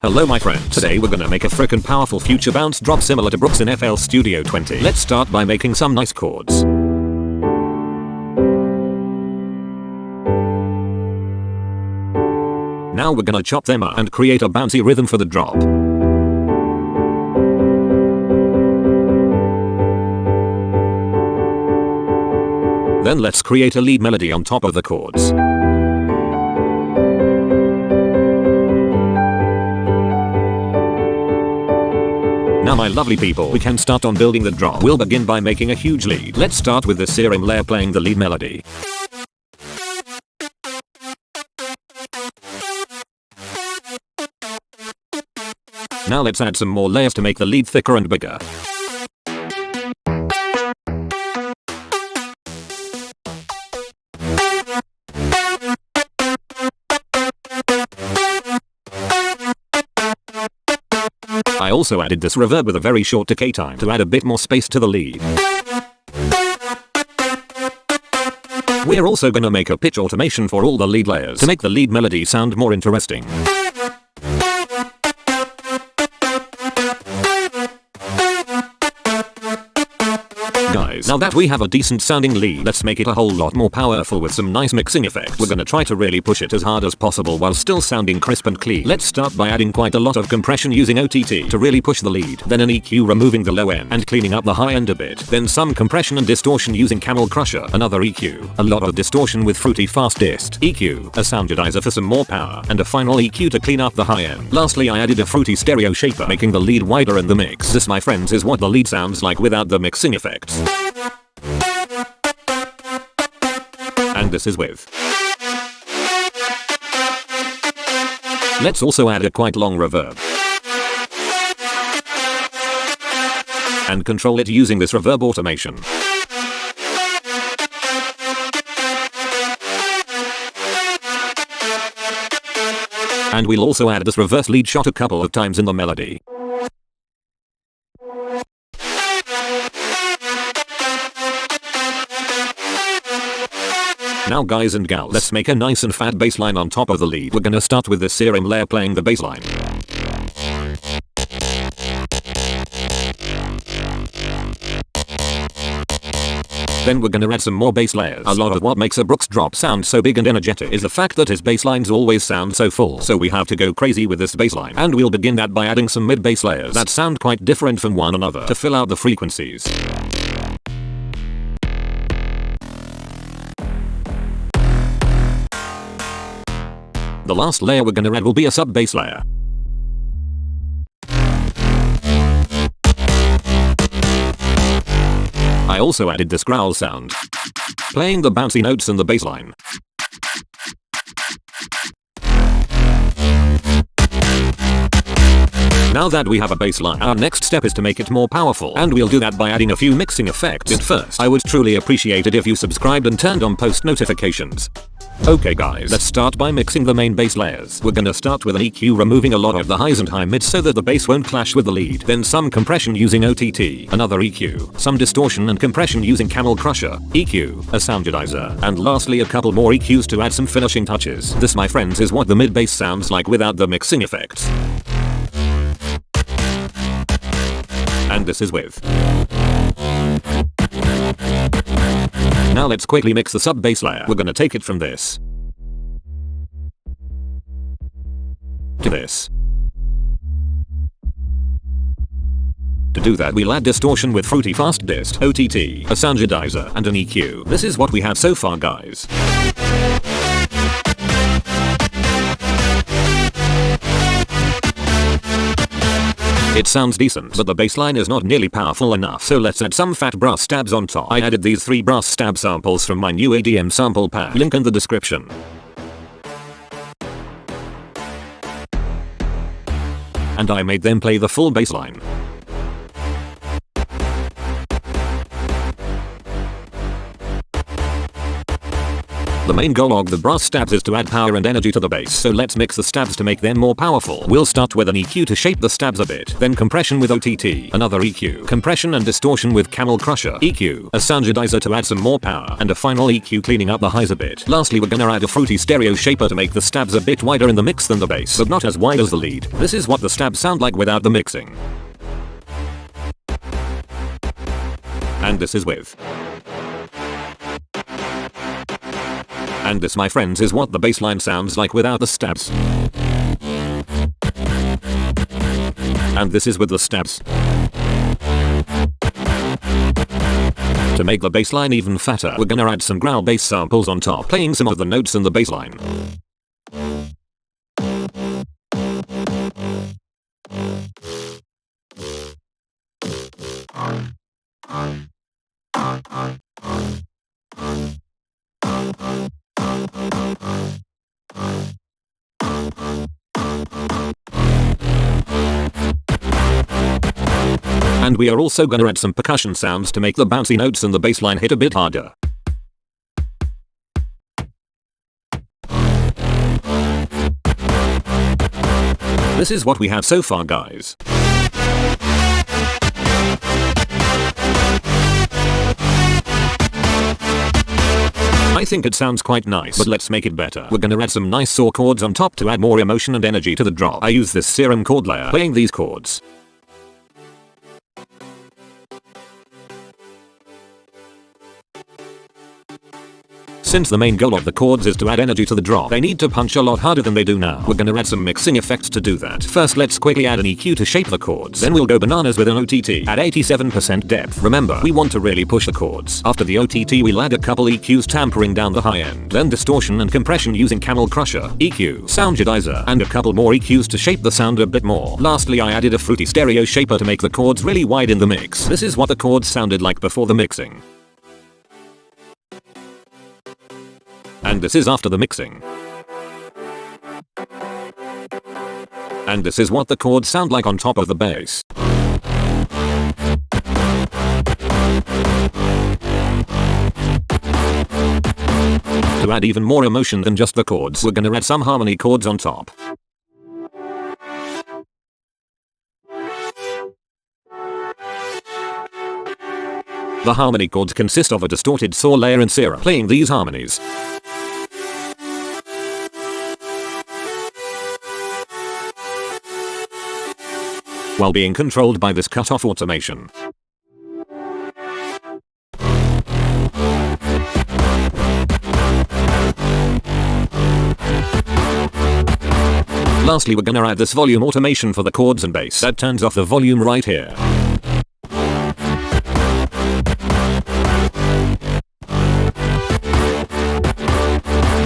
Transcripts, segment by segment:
Hello my friends, today we're gonna make a frickin' powerful future bounce drop similar to Brooks in FL Studio 20. Let's start by making some nice chords. Now we're gonna chop them up and create a bouncy rhythm for the drop. Then let's create a lead melody on top of the chords. Now my lovely people, we can start on building the drop. We'll begin by making a huge lead. Let's start with the serum layer playing the lead melody. Now let's add some more layers to make the lead thicker and bigger. I also added this reverb with a very short decay time to add a bit more space to the lead. We're also gonna make a pitch automation for all the lead layers to make the lead melody sound more interesting. Guys, now that we have a decent sounding lead, let's make it a whole lot more powerful with some nice mixing effects. We're gonna try to really push it as hard as possible while still sounding crisp and clean. Let's start by adding quite a lot of compression using OTT to really push the lead, then an EQ removing the low end and cleaning up the high end a bit, then some compression and distortion using Camel Crusher, another EQ, a lot of distortion with Fruity Fast Dist, EQ, a soundizer for some more power, and a final EQ to clean up the high end. Lastly, I added a Fruity Stereo Shaper, making the lead wider in the mix. This, my friends, is what the lead sounds like without the mixing effects. And this is with. Let's also add a quite long reverb. And control it using this reverb automation. And we'll also add this reverse lead shot a couple of times in the melody. Now guys and gals, let's make a nice and fat bass line on top of the lead. We're gonna start with the serum layer playing the bass line. Then we're gonna add some more bass layers. A lot of what makes a Brooks drop sound so big and energetic is the fact that his bass lines always sound so full. So we have to go crazy with this bass line. And we'll begin that by adding some mid bass layers that sound quite different from one another to fill out the frequencies. The last layer we're gonna add will be a sub bass layer. I also added this growl sound, playing the bouncy notes in the bass line. Now that we have a bass line, our next step is to make it more powerful, and we'll do that by adding a few mixing effects. But first, I would truly appreciate it if you subscribed and turned on post notifications. Okay guys, let's start by mixing the main bass layers. We're gonna start with an EQ removing a lot of the highs and high mids so that the bass won't clash with the lead. Then some compression using OTT, another EQ, some distortion and compression using Camel Crusher, EQ, a soundizer, and lastly a couple more EQs to add some finishing touches. This, my friends, is what the mid bass sounds like without the mixing effects. And this is with. Now let's quickly mix the sub bass layer. We're gonna take it from this to this. To do that, we'll add distortion with Fruity Fast Dist, OTT, a soundizer, and an EQ. This is what we have so far, guys. It sounds decent, but the bassline is not nearly powerful enough, so let's add some fat brass stabs on top. I added these 3 brass stab samples from my new ADM sample pack, link in the description. And I made them play the full bassline. The main goal of the brass stabs is to add power and energy to the bass, so let's mix the stabs to make them more powerful. We'll start with an EQ to shape the stabs a bit, then compression with OTT, another EQ, compression and distortion with Camel Crusher, EQ, a soundizer to add some more power, and a final EQ cleaning up the highs a bit. Lastly, we're gonna add a fruity stereo shaper to make the stabs a bit wider in the mix than the bass, but not as wide as the lead. This is what the stabs sound like without the mixing. And this is with. And this, my friends, is what the bass line sounds like without the stabs. And this is with the stabs. To make the bass line even fatter, we're gonna add some growl bass samples on top, playing some of the notes in the bass line. And we are also gonna add some percussion sounds to make the bouncy notes in the bass line hit a bit harder. This is what we have so far, guys. I think it sounds quite nice, but let's make it better. We're gonna add some nice saw chords on top to add more emotion and energy to the drop. I use this serum chord layer, playing these chords. Since the main goal of the chords is to add energy to the drop, they need to punch a lot harder than they do now. We're gonna add some mixing effects to do that. First, let's quickly add an EQ to shape the chords. Then we'll go bananas with an OTT at 87% depth. Remember, we want to really push the chords. After the OTT, we'll add a couple EQs tampering down the high end. Then distortion and compression using Camel Crusher, EQ, soundizer, and a couple more EQs to shape the sound a bit more. Lastly, I added a fruity stereo shaper to make the chords really wide in the mix. This is what the chords sounded like before the mixing. And this is after the mixing. And this is what the chords sound like on top of the bass. To add even more emotion than just the chords, we're gonna add some harmony chords on top. The harmony chords consist of a distorted saw layer and serum, playing these harmonies. While being controlled by this cutoff automation. Lastly, we're gonna add this volume automation for the chords and bass that turns off the volume right here.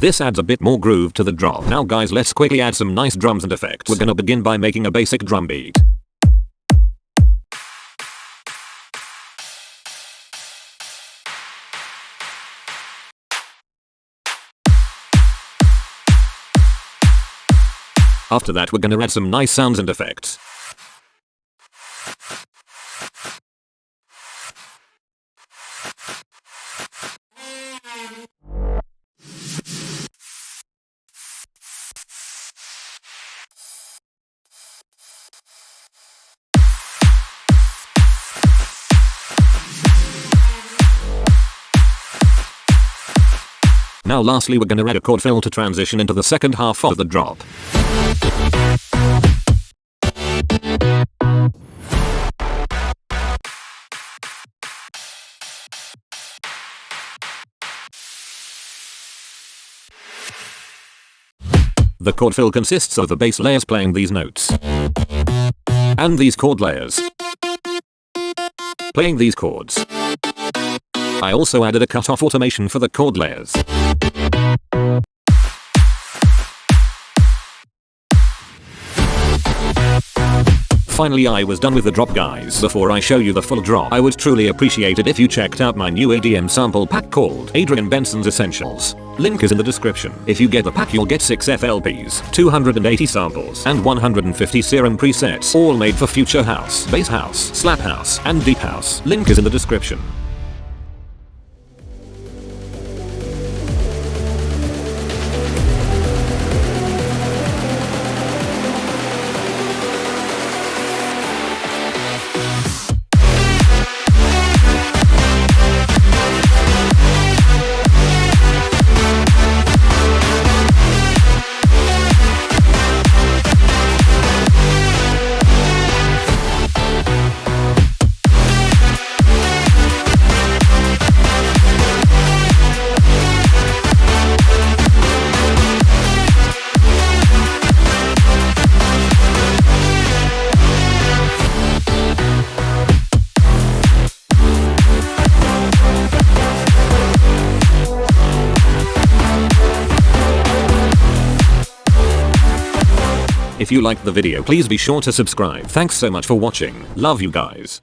This adds a bit more groove to the drop. Now guys, let's quickly add some nice drums and effects. We're gonna begin by making a basic drum beat. After that, we're gonna add some nice sounds and effects. Now lastly, we're gonna add a chord fill to transition into the second half of the drop. The chord fill consists of the bass layers playing these notes, and these chord layers playing these chords. I also added a cutoff automation for the chord layers. Finally, I was done with the drop, guys. Before I show you the full drop, I would truly appreciate it if you checked out my new ADM sample pack called Adrian Benson's Essentials. Link is in the description. If you get the pack, you'll get 6 FLPs, 280 samples, and 150 serum presets, all made for future house, bass house, slap house, and deep house. Link is in the description. If you liked the video, please be sure to subscribe. Thanks so much for watching. Love you guys.